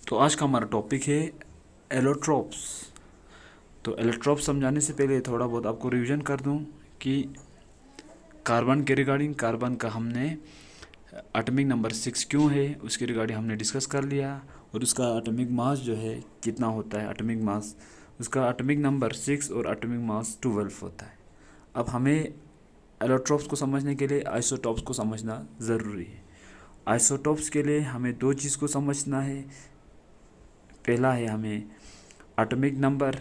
तो आज का हमारा टॉपिक है एलोट्रोप्स। तो एलोट्रोप्स समझाने से पहले थोड़ा बहुत आपको रिवीजन कर दूं कि कार्बन के रिगार्डिंग, कार्बन का हमने एटॉमिक नंबर 6 क्यों है उसके रिगार्डिंग हमने डिस्कस कर लिया, और उसका एटॉमिक मास जो है कितना होता है, एटॉमिक मास उसका एटॉमिक नंबर 6 और एटॉमिक मास 12 होता है। अब हमें एलोट्रोप्स को समझने के लिए आइसोटॉप्स को समझना ज़रूरी है। आइसोटॉप्स के लिए हमें दो चीज़ को समझना है। पहला है हमें एटॉमिक नंबर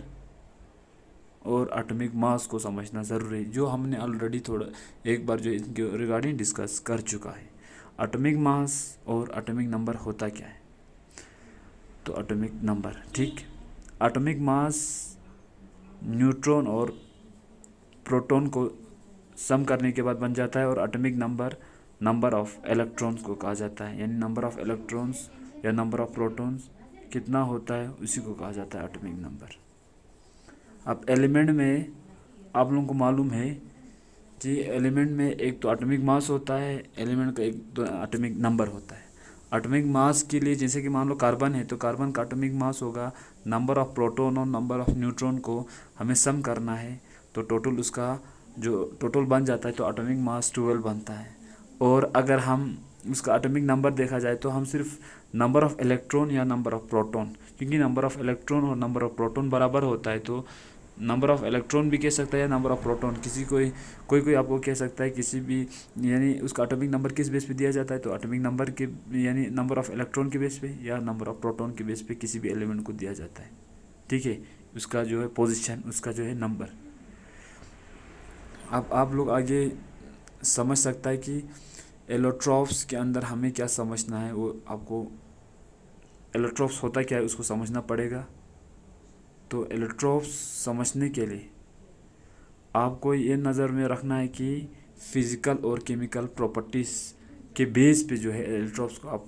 और एटॉमिक मास को समझना ज़रूरी है, जो हमने ऑलरेडी थोड़ा एक बार जो इनके रिगार्डिंग डिस्कस कर चुका है। एटॉमिक मास और एटॉमिक नंबर होता क्या है? तो एटॉमिक नंबर, ठीक, एटॉमिक मास न्यूट्रॉन और प्रोटॉन को सम करने के बाद बन जाता है, और atomic number number of electrons को कहा जाता है, यानी नंबर ऑफ इलेक्ट्रॉन्स या नंबर ऑफ प्रोटॉन्स कितना होता है उसी को कहा जाता है एटॉमिक नंबर। अब एलिमेंट में आप लोगों को मालूम है कि एलिमेंट में एक तो एटॉमिक मास होता है, एलिमेंट का एक तो एटॉमिक नंबर होता है। एटॉमिक मास के लिए जैसे कि मान लो कार्बन है, तो कार्बन का एटॉमिक मास होगा, नंबर ऑफ प्रोटॉन और नंबर ऑफ न्यूट्रॉन को हमें सम करना है, तो टोटल उसका जो टोटल बन जाता है तो एटॉमिक मास 12 बनता है। और अगर हम उसका एटॉमिक नंबर देखा जाए तो हम सिर्फ नंबर ऑफ इलेक्ट्रॉन या नंबर ऑफ प्रोटॉन, क्योंकि नंबर ऑफ इलेक्ट्रॉन और नंबर ऑफ प्रोटॉन बराबर होता है, तो नंबर ऑफ इलेक्ट्रॉन भी कह सकता है या नंबर ऑफ प्रोटॉन, किसी कोई आपको कह सकता है किसी भी, यानी उसका एटॉमिक नंबर किस बेस पे दिया जाता है, तो एटॉमिक नंबर के यानी नंबर ऑफ इलेक्ट्रॉन के बेस पे या नंबर ऑफ प्रोटॉन के बेस पे किसी भी एलिमेंट को दिया जाता है, ठीक है, उसका जो है पोजीशन, उसका जो है नंबर। अब आप लोग आगे समझ सकता है कि एलोट्रोप्स के अंदर हमें क्या समझना है, वो आपको एलोट्रोप्स होता क्या है उसको समझना पड़ेगा। तो एलोट्रोप्स समझने के लिए आपको ये नज़र में रखना है कि फिज़िकल और केमिकल प्रॉपर्टीज़ के बेस पे जो है एलोट्रोप्स को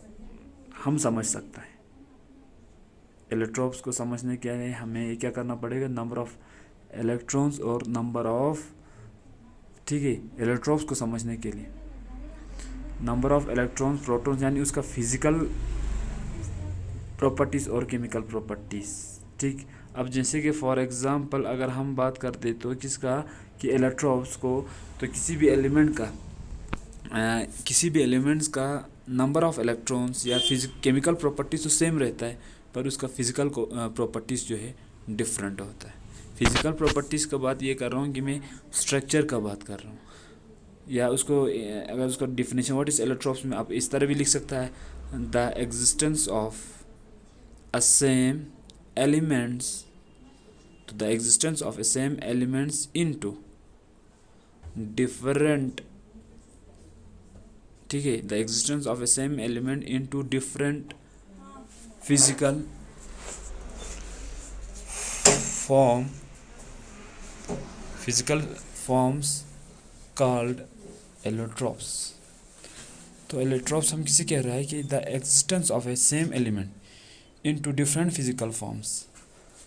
हम समझ सकता है। एलोट्रोप्स को समझने के लिए हमें क्या करना पड़ेगा, नंबर ऑफ इलेक्ट्रॉन्स और नंबर ऑफ, ठीक है, एलोट्रोप्स को समझने के लिए नंबर ऑफ इलेक्ट्रॉन्स, प्रोटॉन्स, यानी उसका फिज़िकल प्रॉपर्टीज़ और केमिकल प्रॉपर्टीज़, ठीक। अब जैसे कि फॉर एग्ज़ाम्पल अगर हम बात करते तो किसका, कि इलेक्ट्रॉन्स को, तो किसी भी एलिमेंट्स का नंबर ऑफ इलेक्ट्रॉन्स या केमिकल प्रॉपर्टीज़ तो सेम रहता है, पर उसका फिज़िकल प्रॉपर्टीज़ जो है डिफरेंट होता है। फिज़िकल प्रॉपर्टीज़ का बात ये कर रहा हूँ कि मैं स्ट्रक्चर का बात कर रहा हूँ, या उसको अगर उसका डिफिनेशन व्हाट इज़ एलोट्रोप्स में आप इस तरह भी लिख सकता है, the existence of a same elements, to the existence of a same elements into different, ठीक है, the existence of a same element into different physical forms called allotropes। तो एलोट्रोप्स हम किसे कह रहा है कि the existence of A same element into different physical forms,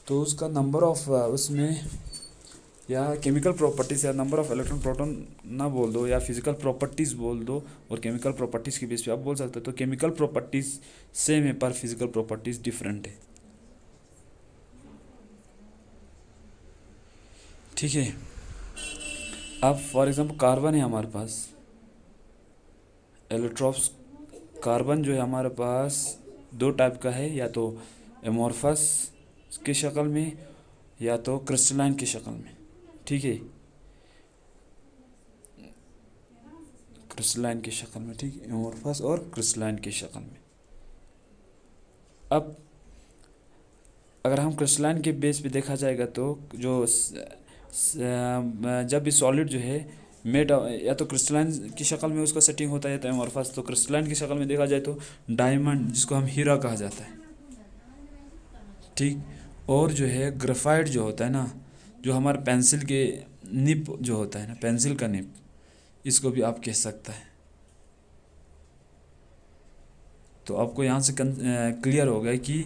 तो उसका नंबर ऑफ उसमें या केमिकल प्रॉपर्टीज़ या नंबर ऑफ इलेक्ट्रॉन प्रोटॉन ना बोल दो या फिजिकल प्रॉपर्टीज़ बोल दो, और केमिकल प्रॉपर्टीज़ के बेस पे आप बोल सकते हो, तो केमिकल प्रॉपर्टीज़ सेम है पर फिजिकल प्रॉपर्टीज़ डिफरेंट है, ठीक है। अब फॉर एग्जांपल कार्बन है हमारे पास, एलोट्रोप्स कार्बन जो है हमारे पास दो टाइप का है, या तो एमोर्फस की शक्ल में या तो क्रिस्टलाइन की शक्ल में, ठीक है, क्रिस्टलाइन की शक्ल में, ठीक है, एमोर्फस और क्रिस्टलाइन की शक्ल में। अब अगर हम क्रिस्टलाइन के बेस पे देखा जाएगा तो जो जब भी सॉलिड जो है मेड या तो क्रिस्टलाइन की शक्ल में उसका सेटिंग होता है या तो एमोर्फस, तो क्रिस्टलाइन की शक्ल में देखा जाए तो डायमंड जिसको हम हीरा कहा जाता है, ठीक। और जो है ग्रेफाइट जो होता है ना, जो हमारे पेंसिल के निप जो होता है ना, पेंसिल का निप, इसको भी आप कह सकता है। तो आपको यहाँ से क्लियर हो गया कि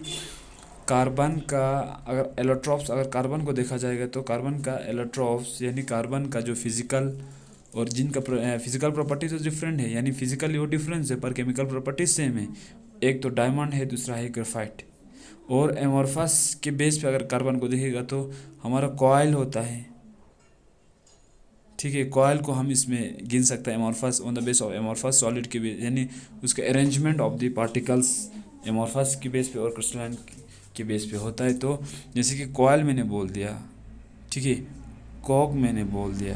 कार्बन का अगर एलोट्रोप्स, अगर कार्बन को देखा जाएगा तो कार्बन का एलोट्रोप्स यानी कार्बन का जो फिजिकल और जिनका फिजिकल प्रॉपर्टीज तो डिफरेंट है, यानी फिजिकली वो डिफरेंस है पर केमिकल प्रॉपर्टीज सेम है। एक तो डायमंड है, दूसरा है ग्रेफाइट। और एमोरफस के बेस पे अगर कार्बन को देखेगा तो हमारा कॉइल होता है, ठीक है। कॉइल को हम इसमें गिन सकते हैं amorphous on the base of amorphous solid के बेस, यानी उसका arrangement of the particles amorphous के बेस पे और क्रिस्टलाइन के बेस पे होता है। तो जैसे कि कॉइल मैंने बोल दिया, ठीक है, कॉक मैंने बोल दिया,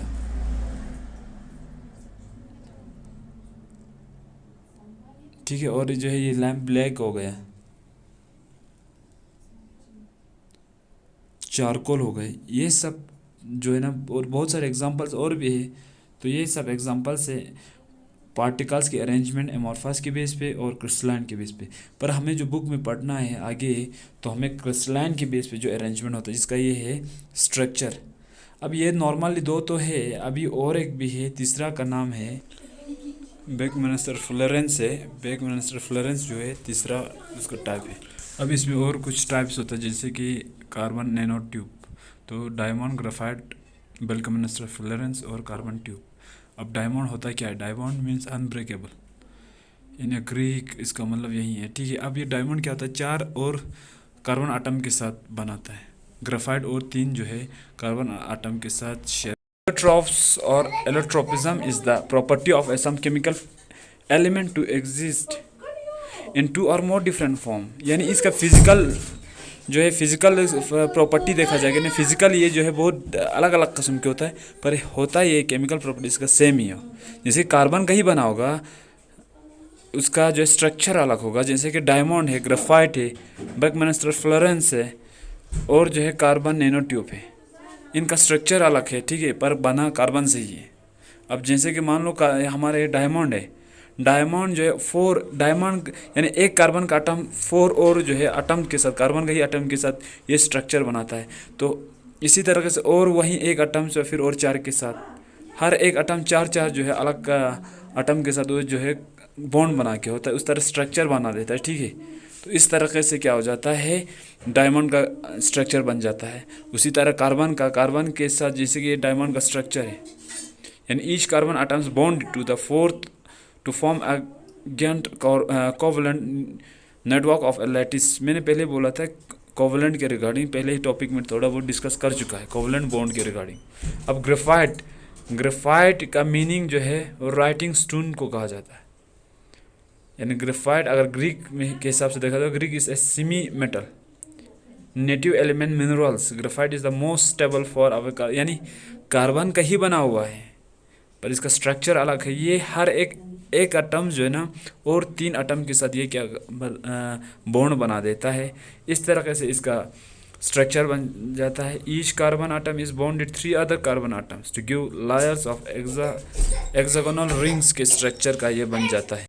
ठीक है, और जो है ये लैम्प ब्लैक हो गया, चारकोल हो गए, ये सब जो है ना, और बहुत सारे एग्जांपल्स और भी है। तो ये सब एग्जांपल्स है पार्टिकल्स के अरेंजमेंट एमोरफस के बेस पे और क्रिस्टलाइन के बेस पे। पर हमें जो बुक में पढ़ना है आगे, तो हमें क्रिस्टलाइन के बेस पे जो अरेंजमेंट होता है जिसका ये है स्ट्रक्चर। अब ये नॉर्मली दो तो है, अभी और एक भी है, तीसरा का नाम है बैकमेस्टर फ्लोरेंस है। बैकमेस्टर फ्लोरेंस जो है तीसरा उसका टाइप है। अब इसमें और कुछ टाइप्स होता है जैसे कि कार्बन नैनो ट्यूब, तो डायमंड, ग्राफाइट, बैकमेस्टर फ्लोरेंस और कार्बन ट्यूब। अब डायमंड होता क्या है? Diamond means unbreakable, in Greek इसका मतलब यही है, ठीक है। अब ये डायमंड क्या होता है? 4 और कार्बन आटम के साथ बनाता है। ग्राफाइट और 3 जो है कार्बन आटम के साथ शेयर। एलोट्रॉप्स और allotropism is the property of some chemical element to exist in 2 or more different form, यानी इसका फिजिकल जो है फिजिकल प्रॉपर्टी देखा जाएगा ना, फिजिकल ये जो है बहुत अलग अलग किस्म के होता है, पर होता ये केमिकल प्रॉपर्टी इसका सेम ही हो। जैसे कार्बन का ही बना होगा, उसका जो स्ट्रक्चर अलग होगा, जैसे कि डायमंड है, ग्राफाइट है, बैकमेस्टर फ्लोरेंस है और जो है कार्बन नैनो ट्यूब है, इनका स्ट्रक्चर अलग है, ठीक है, पर बना कार्बन से ही है। अब जैसे कि मान लो हमारे डायमंड है, डायमंड जो है 4 डायमंड यानी एक कार्बन का आटम 4 और जो है आटम के साथ, कार्बन का ही आटम के साथ ये स्ट्रक्चर बनाता है। तो इसी तरह से और वहीं एक आटम से फिर और 4 के साथ, हर एक आटम 4 जो है अलग का आटम के साथ वो जो है बॉन्ड बना के होता है, उस तरह स्ट्रक्चर बना देता है, ठीक है। तो इस तरीके से क्या हो जाता है, डायमंड का स्ट्रक्चर बन जाता है। उसी तरह कार्बन के साथ जैसे कि ये डायमंड का स्ट्रक्चर है, यानी each carbon atoms bond to the fourth to form a giant covalent network of lattice. मैंने पहले बोला था कोवलेंट के रिगार्डिंग, पहले ही टॉपिक में थोड़ा बहुत डिस्कस कर चुका है कोवलेंट बॉन्ड के रिगार्डिंग। अब ग्रेफाइट का मीनिंग जो है राइटिंग स्टोन को कहा जाता है, यानी ग्रेफाइट अगर ग्रीक में के हिसाब से देखा जाए, Greek is a semi metal native element minerals. Graphite is the most stable for our, यानी कार्बन का ही बना हुआ है पर इसका स्ट्रक्चर अलग है। ये हर एक एटम जो है ना और 3 एटम के साथ ये क्या बॉन्ड बना देता है, इस तरह से इसका स्ट्रक्चर बन जाता है। Each carbon atom is bonded 3 other carbon atoms to give layers of hexagonal rings के स्ट्रक्चर का ये बन जाता है।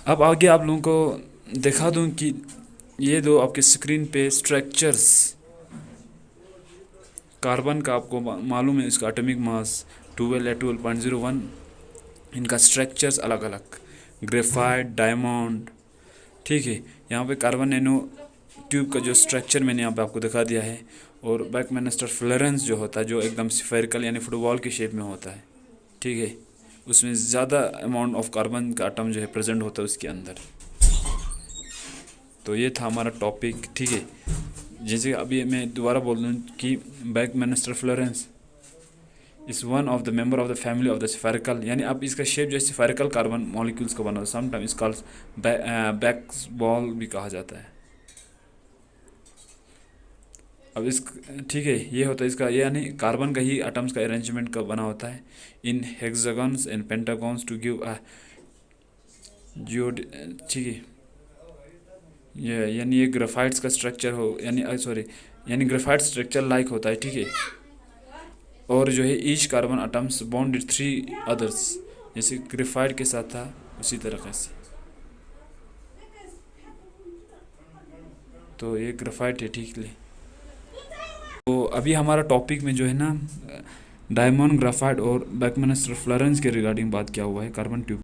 अब आगे आप लोगों को दिखा दूं कि ये दो आपके स्क्रीन पे स्ट्रक्चर्स, कार्बन का आपको मालूम है इसका एटॉमिक मास 12 या 12.01, इनका स्ट्रक्चर्स अलग अलग, ग्रेफाइट, डायमंड, ठीक है। यहाँ पे कार्बन नैनो ट्यूब का जो स्ट्रक्चर मैंने यहाँ पे आपको दिखा दिया है, और बैकमेस्टर फ्लोरेंस जो होता है जो एकदम स्फेरिकल यानी फुटबॉल के शेप में होता है, ठीक है, उसमें ज़्यादा अमाउंट ऑफ कार्बन का आटम जो है प्रेजेंट होता है उसके अंदर। तो ये था हमारा टॉपिक, ठीक है। जैसे अभी मैं दोबारा बोल दूँ कि buckminsterfullerene is one of the member of the family of the spherical, यानी अब इसका शेप जो है स्फेरिकल कार्बन मॉलिक्यूल्स का बना होता है, समटाइम इसका बैक बॉल भी कहा जाता है। अब इस, ठीक है, ये होता है इसका, ये यानी कार्बन का ही एटम्स का अरेंजमेंट का बना होता है in hexagons and pentagons to give a geode, ठीक है। ये यानी ये ग्रेफाइट्स का स्ट्रक्चर हो, यानी ग्रेफाइट स्ट्रक्चर लाइक होता है, ठीक है। और जो है each carbon atoms bonded 3 others, जैसे ग्रेफाइट के साथ था उसी तरीके से। तो ये ग्रेफाइट है, ठीक है। तो अभी हमारा टॉपिक में जो है ना डायमंड, ग्रेफाइट और बैकमेस्टर फ्लोरेंस के रिगार्डिंग बात किया हुआ है कार्बन ट्यूब।